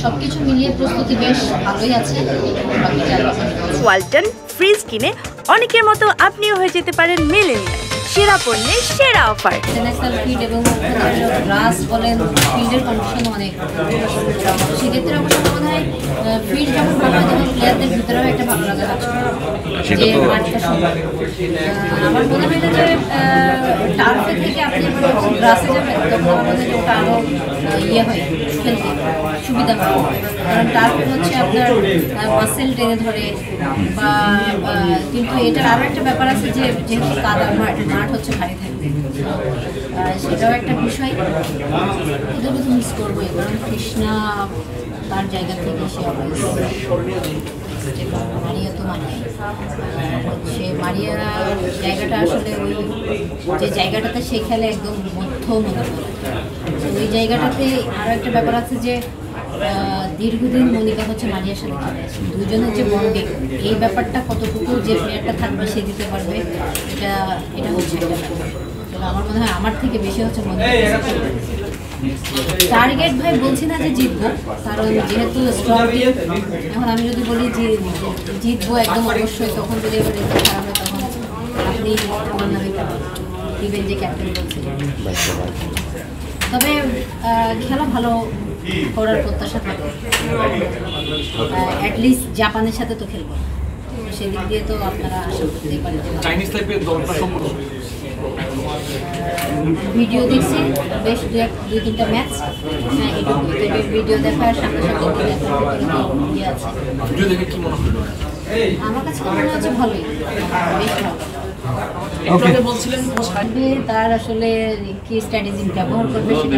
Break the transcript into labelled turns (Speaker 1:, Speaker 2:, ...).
Speaker 1: সবকিছু মিলিয়ে প্রস্তুতি বেশ ভালোই আছে।
Speaker 2: ওয়ালটন ফ্রিজ কিনে অনেকের মতো আপনিও হয়ে যেতে পারেন মিলেনিয়াল। সেরা পণ্যের সেরা অফার।
Speaker 1: ন্যাশনাল ফিড এবং গ্রাস বলেন, ফিল্ডের কন্ডিশন অনেক, সেক্ষেত্রে অবশ্য মনে হয় ফিল্ড যখন ভালো হয় তখন প্লেয়ারদের ভিতরেও একটা ভালো লাগা কাজ করে যে মাঠটা সুন্দর। আমার মনে হয় না যে টার্ফে থেকে আপনি যখন গ্রাসে যাবেন তখন আমার মনে হয় ওটা আরও ইয়ে হয়, খেলতে সুবিধা হয়। কারণ টার্ফে হচ্ছে আপনার মাসেল টেনে ধরে বা কিন্তু এটার আরও একটা ব্যাপার আছে যে যেহেতু কাদার মাঠ হচ্ছে ভারী থাকবে, সেটাও একটা বিষয়। এটা তো মিস করবোই, কারণ কৃষ্ণা তার জায়গা থেকে সে মারিয়া তো মানে সে মারিয়ার জায়গাটা আসলে ওই যে জায়গাটাতে সে খেলে একদম মধ্য মনে করে, ওই জায়গাটাতে আরও একটা ব্যাপার আছে যে দীর্ঘদিন মনিকা হচ্ছে মারিয়ার সাথে খেলে আছে, দুজনের যে বন্ডিং এই ব্যাপারটা কতটুকু যে প্লেয়ারটা থাকবে সে দিতে পারবে, এটা হচ্ছে একটা ব্যাপার। আমার মনে হয় আমার থেকে বেশি হচ্ছে মনিকা। টার্গেট ভাই বলছি না যে জিতবো, কারণ যেহেতু স্ট্রং টিম, এখন আমি যদি বলি যে জিতবো একদম অবশ্যই, তখন যদি এবার রেজাল্ট খারাপ হয় তখন আপনি আমার নামে টিমের যে ক্যাপ্টেন বলছিলেন। তবে খেলা ভালো করার প্রত্যাশা থাকে, অ্যাটলিস্ট জাপানের সাথে তো খেলবো, সেদিক দিয়ে তো আপনারা আশা করতেই পারেন। ভিডিও দেখছি বেশ দুই তিনটা ম্যাচ, এটুকু ভিডিও দেখার সাথে সাথে ইয়ে আছে। আমার কাছে মনে হচ্ছে ভালোই, বেশ ভালো। তার আসলে কি স্ট্র্যাটেজি ব্যবহার করবে সেটা